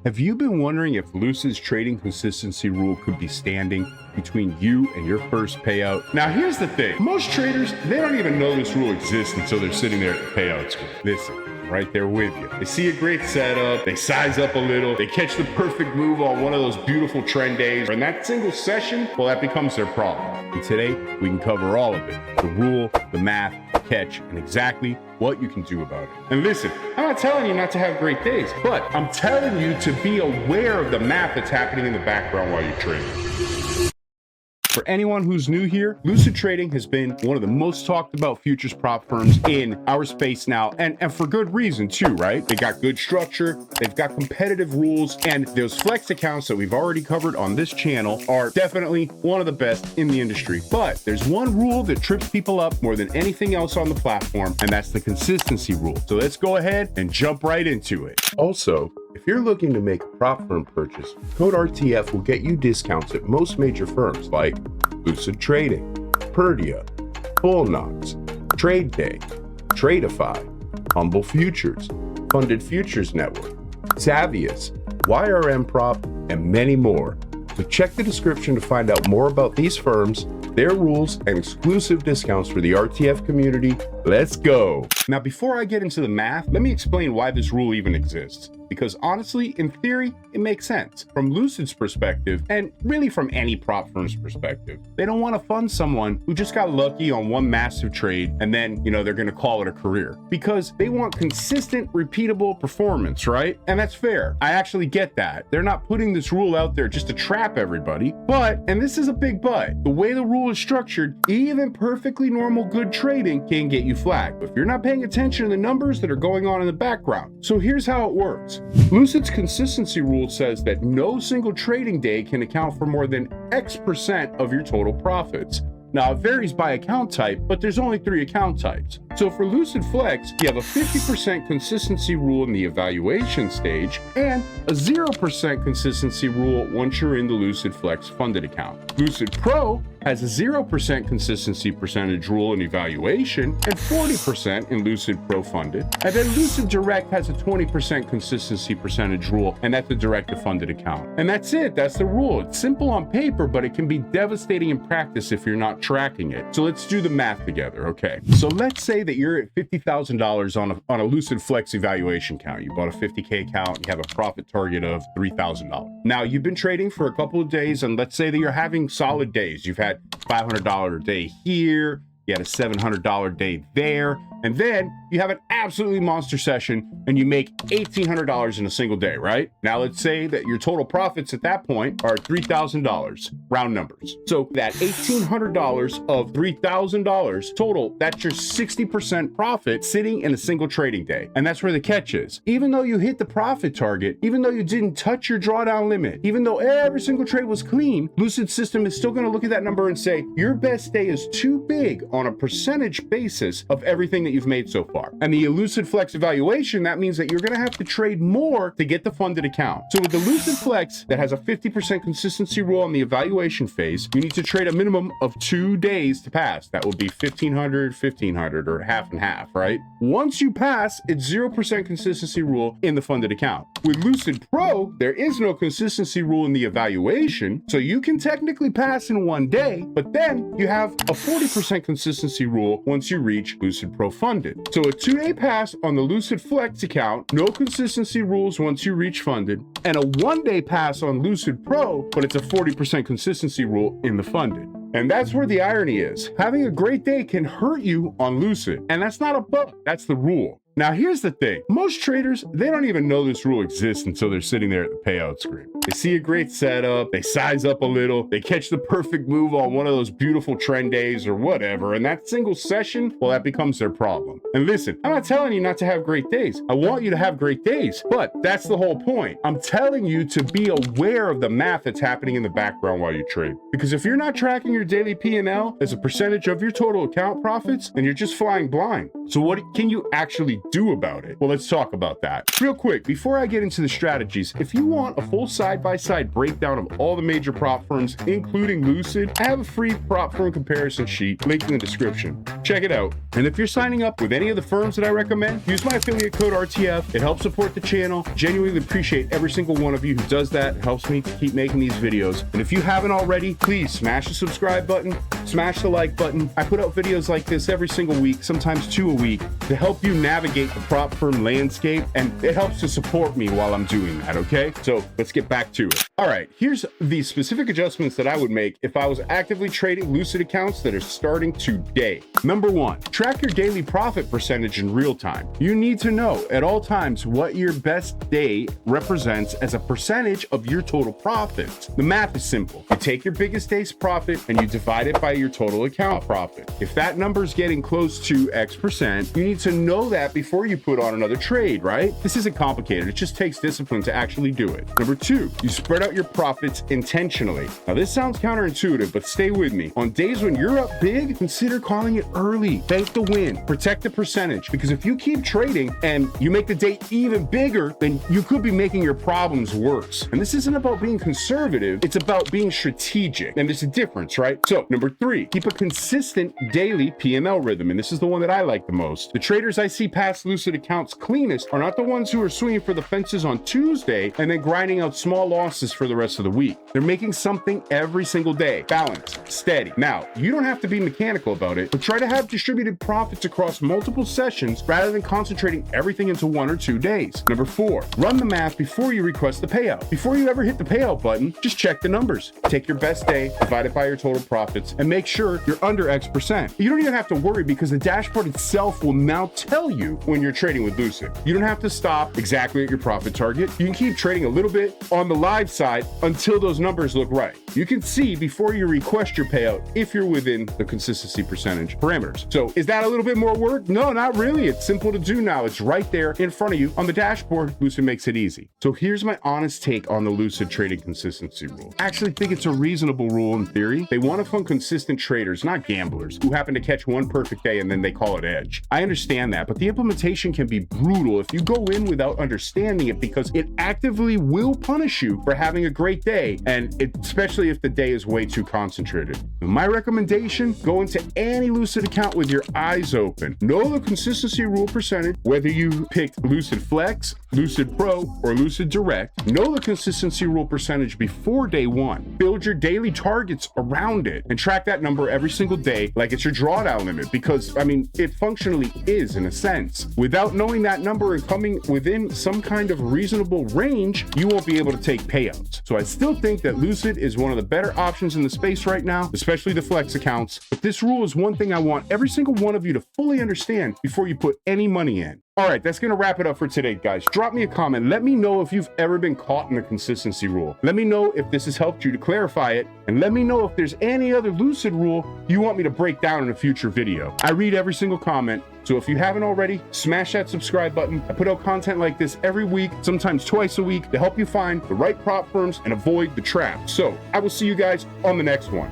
Have you been wondering if Lucid's trading consistency rule could be standing between you and your first payout? Now here's the thing, most traders, they don't even know this rule exists until they're sitting there at the payout screen. Listen, I'm right there with you. They see a great setup, they size up a little, they catch the perfect move on one of those beautiful trend days, and that single session, well, that becomes their problem. And today, we can cover all of it. The rule, the math, the catch, and exactly what you can do about it. And listen, I'm not telling you not to have great days, but I'm telling you to be aware of the math that's happening in the background while you're trading. For anyone who's new here, Lucid Trading has been one of the most talked about futures prop firms in our space now, and for good reason too, right? They got good structure, they've got competitive rules, and those flex accounts that we've already covered on this channel are definitely one of the best in the industry. But there's one rule that trips people up more than anything else on the platform, and that's the consistency rule. So let's go ahead and jump right into it. Also, if you're looking to make a prop firm purchase, code RTF will get you discounts at most major firms like Lucid Trading, Perdia, Full Knox, Trade Day, Tradeify, Humble Futures, Funded Futures Network, Xavius, YRM Prop, and many more. So check the description to find out more about these firms, their rules, and exclusive discounts for the RTF community. Let's go. Now, before I get into the math, let me explain why this rule even exists. Because honestly, in theory, it makes sense. From Lucid's perspective, and really from any prop firm's perspective, they don't want to fund someone who just got lucky on one massive trade and then, they're going to call it a career. Because they want consistent, repeatable performance, right? And that's fair. I actually get that. They're not putting this rule out there just to trap everybody. But, and this is a big but, the way the rule is structured, even perfectly normal good trading can get you flagged if you're not paying attention to the numbers that are going on in the background. So here's how it works. Lucid's consistency rule says that no single trading day can account for more than X% of your total profits. Now, it varies by account type, but there's only 3 account types. So for LucidFlex, you have a 50% consistency rule in the evaluation stage and a 0% consistency rule once you're in the LucidFlex funded account. Lucid Pro has a 0% consistency percentage rule in evaluation and 40% in Lucid Pro funded. And then Lucid Direct has a 20% consistency percentage rule, and that's a direct to funded account. And that's it, that's the rule. It's simple on paper, but it can be devastating in practice if you're not tracking it. So let's do the math together, okay? So let's say that you're at $50,000 on a Lucid Flex evaluation account. You bought a 50K account, you have a profit target of $3,000. Now you've been trading for a couple of days, and let's say that you're having solid days. You've had $500 a day here, you had a $700 day there, and then you have an absolutely monster session and you make $1,800 in a single day, right? Now let's say that your total profits at that point are $3,000, round numbers. So that $1,800 of $3,000 total, that's your 60% profit sitting in a single trading day. And that's where the catch is. Even though you hit the profit target, even though you didn't touch your drawdown limit, even though every single trade was clean, Lucid system is still gonna look at that number and say, your best day is too big on a percentage basis of everything that you've made so far. And the Lucid Flex evaluation, that means that you're going to have to trade more to get the funded account. So with the Lucid Flex that has a 50% consistency rule on the evaluation phase, you need to trade a minimum of 2 days to pass. That would be 1,500, or half and half, right? Once you pass, it's 0% consistency rule in the funded account. With Lucid Pro, there is no consistency rule in the evaluation, so you can technically pass in 1 day, but then you have a 40% consistency rule once you reach Lucid Pro funded. So a 2-day pass on the Lucid Flex account, no consistency rules once you reach funded, and a 1-day pass on Lucid Pro, but it's a 40% consistency rule in the funded. And that's where the irony is. Having a great day can hurt you on Lucid, and that's not a bug, that's the rule. Now here's the thing, most traders, they don't even know this rule exists until they're sitting there at the payout screen. They see a great setup, they size up a little, they catch the perfect move on one of those beautiful trend days or whatever, and that single session, well, that becomes their problem. And listen, I'm not telling you not to have great days. I want you to have great days, but that's the whole point. I'm telling you to be aware of the math that's happening in the background while you trade. Because if you're not tracking your daily P&L as a percentage of your total account profits, then you're just flying blind. So what can you actually do about it? Well, let's talk about that. Real quick, before I get into the strategies, if you want a full side-by-side breakdown of all the major prop firms, including Lucid, I have a free prop firm comparison sheet linked in the description. Check it out. And if you're signing up with any of the firms that I recommend, use my affiliate code RTF. It helps support the channel. Genuinely appreciate every single one of you who does that. It helps me to keep making these videos. And if you haven't already, please smash the subscribe button, smash the like button. I put out videos like this every single week, sometimes 2 a week, to help you navigate the prop firm landscape, and it helps to support me while I'm doing that, okay? So let's get back to it. All right, here's the specific adjustments that I would make if I was actively trading Lucid accounts that are starting today. Number 1, track your daily profit percentage in real time. You need to know at all times what your best day represents as a percentage of your total profits. The math is simple. You take your biggest day's profit and you divide it by your total account profit. If that number is getting close to X%, you need to know that before you put on another trade, right? This isn't complicated. It just takes discipline to actually do it. Number 2, you spread out your profits intentionally. Now, this sounds counterintuitive, but stay with me. On days when you're up big, consider calling it early. Bank the win. Protect the percentage, because if you keep trading and you make the day even bigger, then you could be making your problems worse. And this isn't about being conservative. It's about being strategic. And there's a difference, right? So number 3, keep a consistent daily PML rhythm. And this is the one that I like the most. The traders I see pass Lucid accounts cleanest are not the ones who are swinging for the fences on Tuesday and then grinding out small losses for the rest of the week. They're making something every single day. Balanced, steady. Now, you don't have to be mechanical about it, but try to have distributed profits across multiple sessions rather than concentrating everything into 1 or 2 days. Number 4, run the math before you request the payout. Before you ever hit the payout button, just check the numbers. Take your best day, divide it by your total profits, and make sure you're under X%. You don't even have to worry because the dashboard itself will now tell you when you're trading with Lucid. You don't have to stop exactly at your profit target. You can keep trading a little bit on the live side until those numbers look right. You can see before you request your payout if you're within the consistency percentage parameters. So is that a little bit more work? No, not really. It's simple to do now. It's right there in front of you on the dashboard. Lucid makes it easy. So here's my honest take on the Lucid Trading Consistency Rule. I actually think it's a reasonable rule in theory. They want to fund consistent traders, not gamblers who happen to catch one perfect day and then they call it edge. I understand that, but the implementation can be brutal if you go in without understanding it, because it actively will punish you for having a great day, and especially if the day is way too concentrated. My recommendation, go into any Lucid account with your eyes open. Know the consistency rule percentage, whether you picked LucidFlex, Lucid Pro, or Lucid Direct. Know the consistency rule percentage before day 1. Build your daily targets around it and track that number every single day like it's your drawdown limit, because, I mean, it functionally is in a sense. Without knowing that number and coming within some kind of reasonable range, you won't be able to take payouts. So I still think that Lucid is one of the better options in the space right now, especially the flex accounts. But this rule is one thing I want every single one of you to fully understand before you put any money in. All right, that's going to wrap it up for today, guys. Drop me a comment. Let me know if you've ever been caught in the consistency rule. Let me know if this has helped you to clarify it. And let me know if there's any other Lucid rule you want me to break down in a future video. I read every single comment. So if you haven't already, smash that subscribe button. I put out content like this every week, sometimes twice a week, to help you find the right prop firms and avoid the traps. So I will see you guys on the next one.